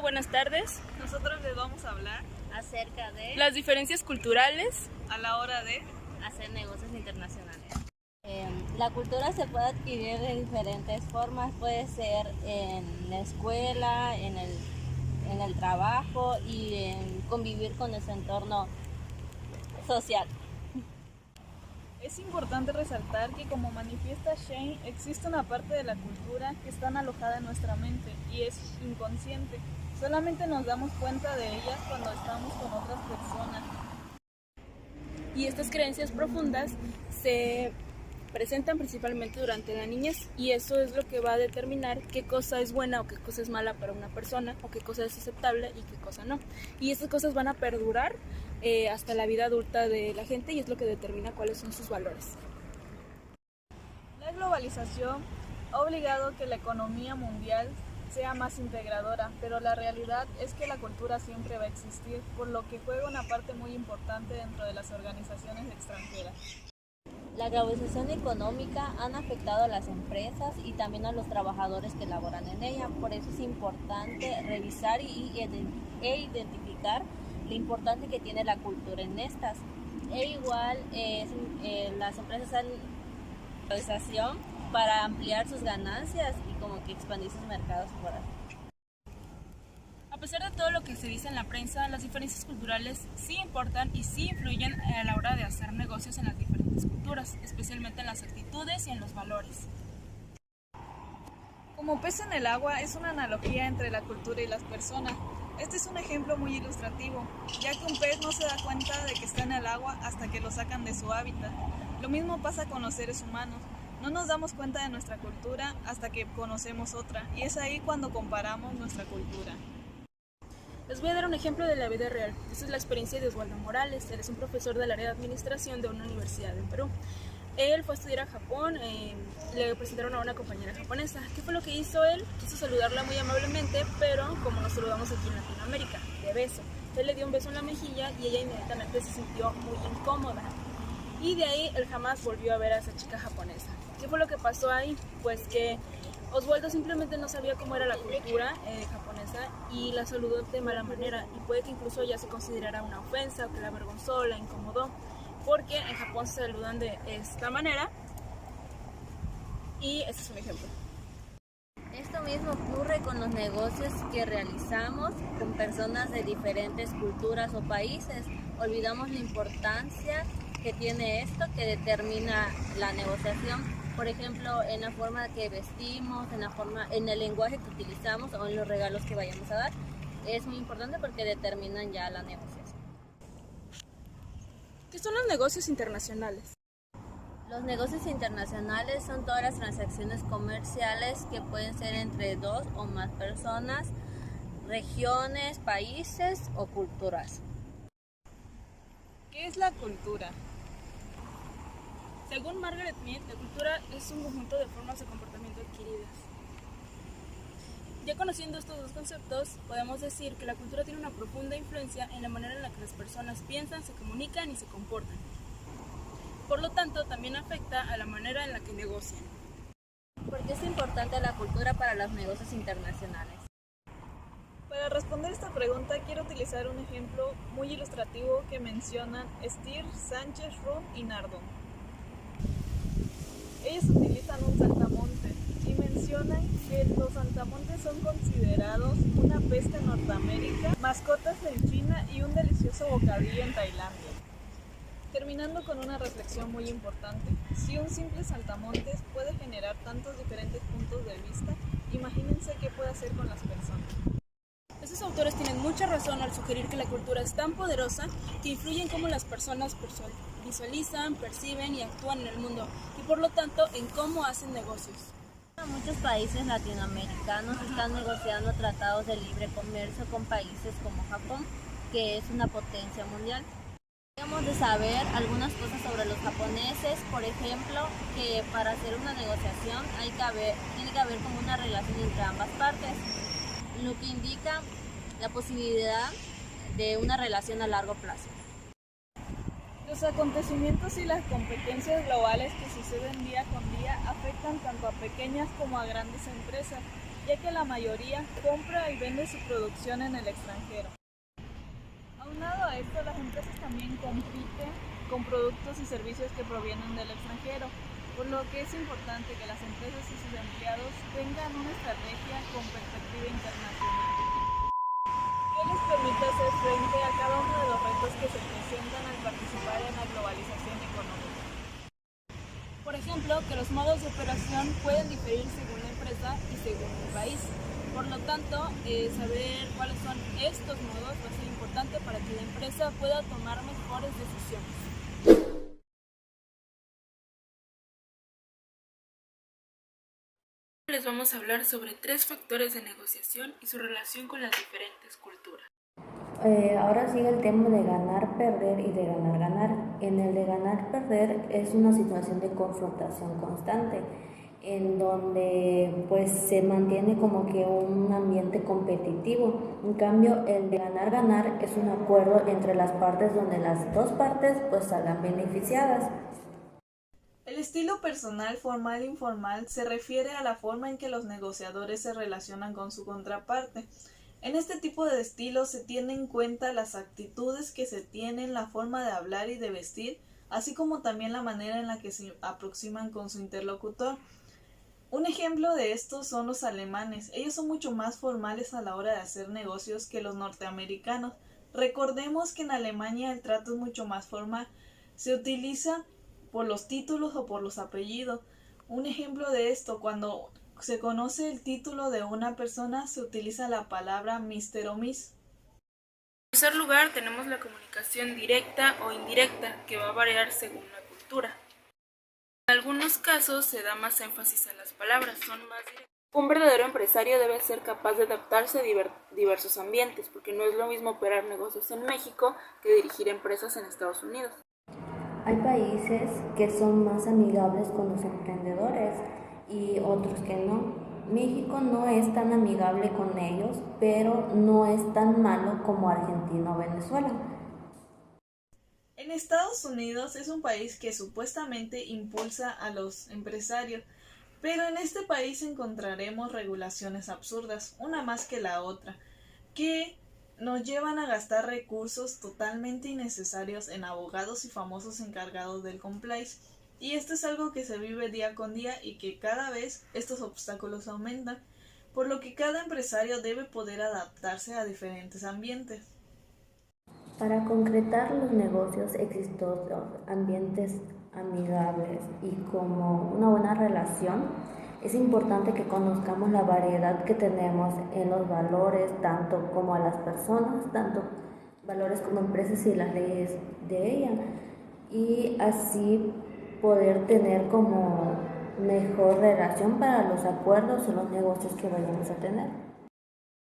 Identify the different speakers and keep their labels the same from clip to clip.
Speaker 1: buenas tardes.
Speaker 2: Nosotros les vamos a hablar
Speaker 3: acerca de
Speaker 1: las diferencias culturales
Speaker 2: a la hora de
Speaker 3: hacer negocios internacionales. La cultura se puede adquirir de diferentes formas, puede ser en la escuela, en el trabajo y en convivir con nuestro entorno social.
Speaker 2: Es importante resaltar que, como manifiesta Shane, existe una parte de la cultura que está alojada en nuestra mente y es inconsciente. Solamente nos damos cuenta de ellas cuando estamos con otras personas.
Speaker 1: Y estas creencias profundas se presentan principalmente durante la niñez, y eso es lo que va a determinar qué cosa es buena o qué cosa es mala para una persona, o qué cosa es aceptable y qué cosa no. Y estas cosas van a perdurar hasta la vida adulta de la gente, y es lo que determina cuáles son sus valores.
Speaker 2: La globalización ha obligado a que la economía mundial sea más integradora, pero la realidad es que la cultura siempre va a existir, por lo que juega una parte muy importante dentro de las organizaciones extranjeras.
Speaker 3: La globalización económica han afectado a las empresas y también a los trabajadores que laboran en ella. Por eso es importante revisar e identificar lo importante que tiene la cultura en estas. Las empresas han globalización para ampliar sus ganancias y como que expandir sus mercados por ahí.
Speaker 1: A pesar de todo lo que se dice en la prensa, las diferencias culturales sí importan y sí influyen a la hora de hacer negocios en las diferentes culturas, especialmente en las actitudes y en los valores.
Speaker 2: Como pez en el agua es una analogía entre la cultura y las personas. Este es un ejemplo muy ilustrativo, ya que un pez no se da cuenta de que está en el agua hasta que lo sacan de su hábitat. Lo mismo pasa con los seres humanos. No nos damos cuenta de nuestra cultura hasta que conocemos otra, y es ahí cuando comparamos nuestra cultura.
Speaker 1: Les voy a dar un ejemplo de la vida real. Esta es la experiencia de Oswaldo Morales. Él es un profesor del área de administración de una universidad en Perú. Él fue a estudiar a Japón, le presentaron a una compañera japonesa. ¿Qué fue lo que hizo él? Quiso saludarla muy amablemente, pero como nos saludamos aquí en Latinoamérica, de beso. Él le dio un beso en la mejilla y ella inmediatamente se sintió muy incómoda. Y de ahí él jamás volvió a ver a esa chica japonesa. ¿Qué fue lo que pasó ahí? Pues que Oswaldo simplemente no sabía cómo era la cultura japonesa y la saludó de mala manera, y puede que incluso ya se considerara una ofensa o que la avergonzó, la incomodó, porque en Japón se saludan de esta manera, y este es un ejemplo.
Speaker 3: Esto mismo ocurre con los negocios que realizamos con personas de diferentes culturas o países. Olvidamos la importancia que tiene esto, que determina la negociación. Por ejemplo, en la forma que vestimos, en el lenguaje que utilizamos o en los regalos que vayamos a dar. Es muy importante porque determinan ya la negociación.
Speaker 1: ¿Qué son los negocios internacionales?
Speaker 3: Los negocios internacionales son todas las transacciones comerciales que pueden ser entre dos o más personas, regiones, países o culturas.
Speaker 2: ¿Qué es la cultura?
Speaker 1: Según Margaret Mead, la cultura es un conjunto de formas de comportamiento adquiridas. Ya conociendo estos dos conceptos, podemos decir que la cultura tiene una profunda influencia en la manera en la que las personas piensan, se comunican y se comportan. Por lo tanto, también afecta a la manera en la que negocian.
Speaker 3: ¿Por qué es importante la cultura para los negocios internacionales?
Speaker 2: Para responder esta pregunta quiero utilizar un ejemplo muy ilustrativo que mencionan Stier, Sánchez, Rum y Nardon. Ellos utilizan un saltamontes y mencionan que los saltamontes son considerados una peste en Norteamérica, mascotas en China y un delicioso bocadillo en Tailandia. Terminando con una reflexión muy importante, si un simple saltamontes puede generar tantos diferentes puntos de vista, imagínense qué puede hacer con las personas.
Speaker 1: Estos autores tienen mucha razón al sugerir que la cultura es tan poderosa que influye en cómo las personas visualizan, perciben y actúan en el mundo, y por lo tanto en cómo hacen negocios.
Speaker 3: Muchos países latinoamericanos están negociando tratados de libre comercio con países como Japón, que es una potencia mundial. Debemos de saber algunas cosas sobre los japoneses, por ejemplo, que para hacer una negociación tiene que haber como una relación entre ambas partes, lo que indica la posibilidad de una relación a largo plazo.
Speaker 2: Los acontecimientos y las competencias globales que suceden día con día afectan tanto a pequeñas como a grandes empresas. ya que la mayoría compra y vende su producción en el extranjero. Aunado a esto, las empresas también compiten con productos y servicios que provienen del extranjero, por lo que es importante que las empresas y sus empleados tengan una estrategia con perspectiva internacional, que les permita hacer frente a cada uno de los retos que se presentan al participar en la globalización económica.
Speaker 1: Por ejemplo, que los modos de operación pueden diferir según la empresa y según el país. Por lo tanto, saber cuáles son estos modos va a ser importante para que la empresa pueda tomar mejores decisiones. Les vamos a hablar sobre 3 factores de negociación y su relación con las diferentes culturas.
Speaker 3: Ahora sigue el tema de ganar, perder y de ganar, ganar. En el de ganar, perder es una situación de confrontación constante, en donde pues se mantiene como que un ambiente competitivo. En cambio, el de ganar, ganar es un acuerdo entre las partes donde las dos partes pues salgan beneficiadas.
Speaker 2: El estilo personal, formal e informal se refiere a la forma en que los negociadores se relacionan con su contraparte. En este tipo de estilo se tienen en cuenta las actitudes que se tienen, la forma de hablar y de vestir, así como también la manera en la que se aproximan con su interlocutor. Un ejemplo de esto son los alemanes. Ellos son mucho más formales a la hora de hacer negocios que los norteamericanos. Recordemos que en Alemania el trato es mucho más formal. Se utiliza por los títulos o por los apellidos. Un ejemplo de esto, cuando se conoce el título de una persona, se utiliza la palabra Mr. o Miss.
Speaker 1: En tercer lugar, tenemos la comunicación directa o indirecta, que va a variar según la cultura. En algunos casos se da más énfasis a las palabras, son más directas. Un verdadero empresario debe ser capaz de adaptarse a diversos ambientes, porque no es lo mismo operar negocios en México que dirigir empresas en Estados Unidos.
Speaker 3: Hay países que son más amigables con los emprendedores y otros que no. México no es tan amigable con ellos, pero no es tan malo como Argentina o Venezuela.
Speaker 2: En Estados Unidos es un país que supuestamente impulsa a los empresarios, pero en este país encontraremos regulaciones absurdas, una más que la otra, que nos llevan a gastar recursos totalmente innecesarios en abogados y famosos encargados del compliance. Y esto es algo que se vive día con día y que cada vez estos obstáculos aumentan, por lo que cada empresario debe poder adaptarse a diferentes ambientes.
Speaker 3: Para concretar los negocios exitosos, ambientes amigables y como una buena relación, es importante que conozcamos la variedad que tenemos en los valores, tanto como a las personas, tanto valores como empresas y las leyes de ella, y así poder tener como mejor relación para los acuerdos o los negocios que vayamos a tener.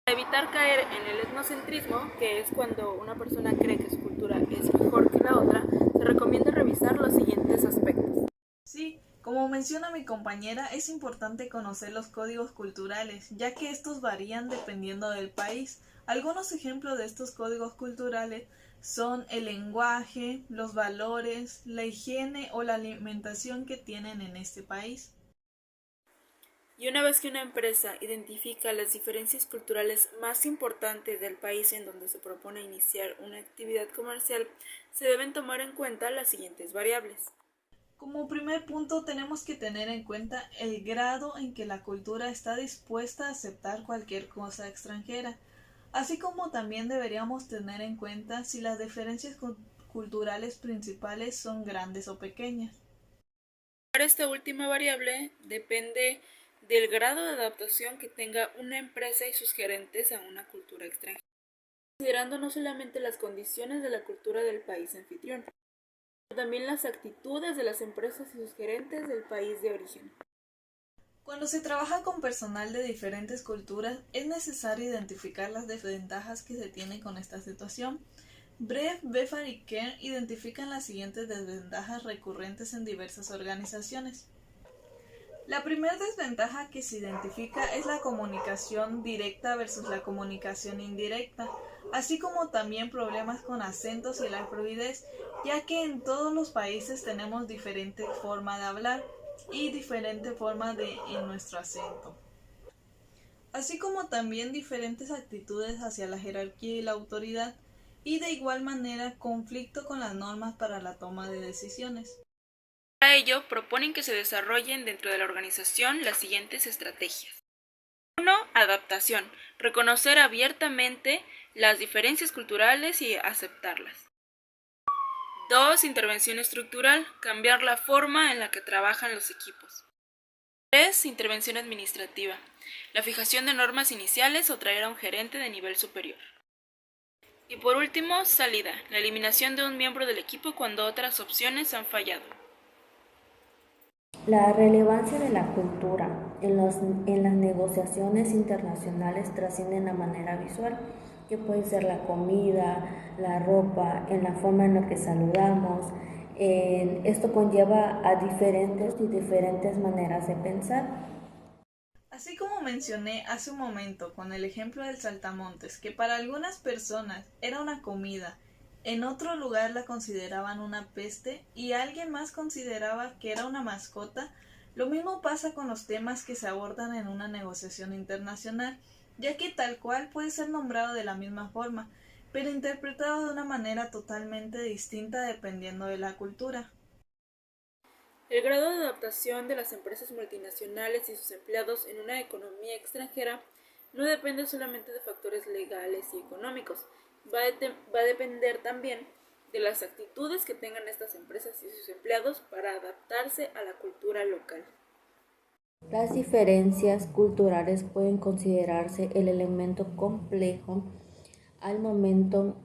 Speaker 1: Para evitar caer en el etnocentrismo, que es cuando una persona cree que su cultura es mejor que la otra, se recomienda revisar los siguientes aspectos.
Speaker 2: Sí, como menciona mi compañera, es importante conocer los códigos culturales, ya que estos varían dependiendo del país. Algunos ejemplos de estos códigos culturales son el lenguaje, los valores, la higiene o la alimentación que tienen en este país.
Speaker 1: Y una vez que una empresa identifica las diferencias culturales más importantes del país en donde se propone iniciar una actividad comercial, se deben tomar en cuenta las siguientes variables.
Speaker 2: Como primer punto, tenemos que tener en cuenta el grado en que la cultura está dispuesta a aceptar cualquier cosa extranjera, así como también deberíamos tener en cuenta si las diferencias culturales principales son grandes o pequeñas.
Speaker 1: Para esta última variable depende del grado de adaptación que tenga una empresa y sus gerentes a una cultura extranjera, considerando no solamente las condiciones de la cultura del país anfitrión, también las actitudes de las empresas y sus gerentes del país de origen.
Speaker 2: Cuando se trabaja con personal de diferentes culturas, es necesario identificar las desventajas que se tienen con esta situación. Brev, Befar y Kern identifican las siguientes desventajas recurrentes en diversas organizaciones. La primera desventaja que se identifica es la comunicación directa versus la comunicación indirecta, así como también problemas con acentos y la fluidez, ya que en todos los países tenemos diferente forma de hablar y diferente forma en nuestro acento. así como también diferentes actitudes hacia la jerarquía y la autoridad, y de igual manera conflicto con las normas para la toma de decisiones.
Speaker 1: Para ello, proponen que se desarrollen dentro de la organización las siguientes estrategias. 1. Adaptación. Reconocer abiertamente las diferencias culturales y aceptarlas. 2. Intervención estructural. Cambiar la forma en la que trabajan los equipos. 3. Intervención administrativa. La fijación de normas iniciales o traer a un gerente de nivel superior. Y por último, salida. La eliminación de un miembro del equipo cuando otras opciones han fallado.
Speaker 3: La relevancia de la cultura en las negociaciones internacionales trasciende de manera visual, que puede ser la comida, la ropa, en la forma en la que saludamos. Esto conlleva a diferentes maneras de pensar.
Speaker 2: Así como mencioné hace un momento con el ejemplo del saltamontes, que para algunas personas era una comida, en otro lugar la consideraban una peste y alguien más consideraba que era una mascota, lo mismo pasa con los temas que se abordan en una negociación internacional, ya que tal cual puede ser nombrado de la misma forma, pero interpretado de una manera totalmente distinta dependiendo de la cultura.
Speaker 1: El grado de adaptación de las empresas multinacionales y sus empleados en una economía extranjera no depende solamente de factores legales y económicos, va a depender también de las actitudes que tengan estas empresas y sus empleados para adaptarse a la cultura local.
Speaker 3: Las diferencias culturales pueden considerarse el elemento complejo al momento,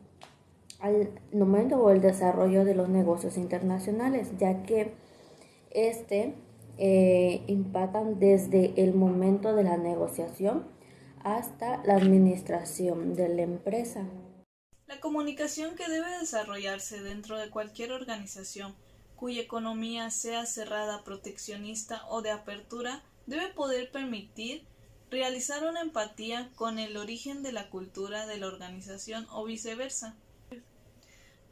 Speaker 3: o el desarrollo de los negocios internacionales, ya que impactan desde el momento de la negociación hasta la administración de la empresa.
Speaker 2: La comunicación que debe desarrollarse dentro de cualquier organización cuya economía sea cerrada, proteccionista o de apertura debe poder permitir realizar una empatía con el origen de la cultura de la organización o viceversa,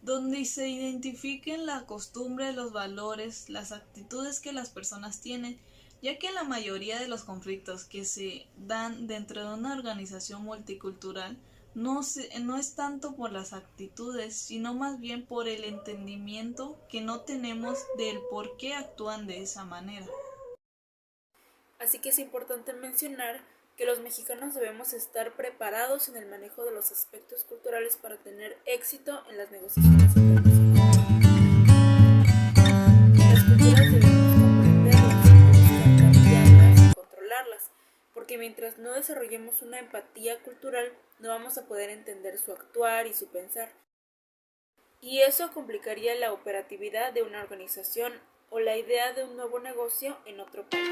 Speaker 2: donde se identifiquen la costumbre, los valores, las actitudes que las personas tienen, ya que la mayoría de los conflictos que se dan dentro de una organización multicultural no es tanto por las actitudes, sino más bien por el entendimiento que no tenemos del por qué actúan de esa manera.
Speaker 1: Así que es importante mencionar que los mexicanos debemos estar preparados en el manejo de los aspectos culturales para tener éxito en las negociaciones internacionales. Las culturas debemos comprenderlas, buscar cambiarlas y controlarlas, porque mientras no desarrollemos una empatía cultural, no vamos a poder entender su actuar y su pensar. Y eso complicaría la operatividad de una organización o la idea de un nuevo negocio en otro país.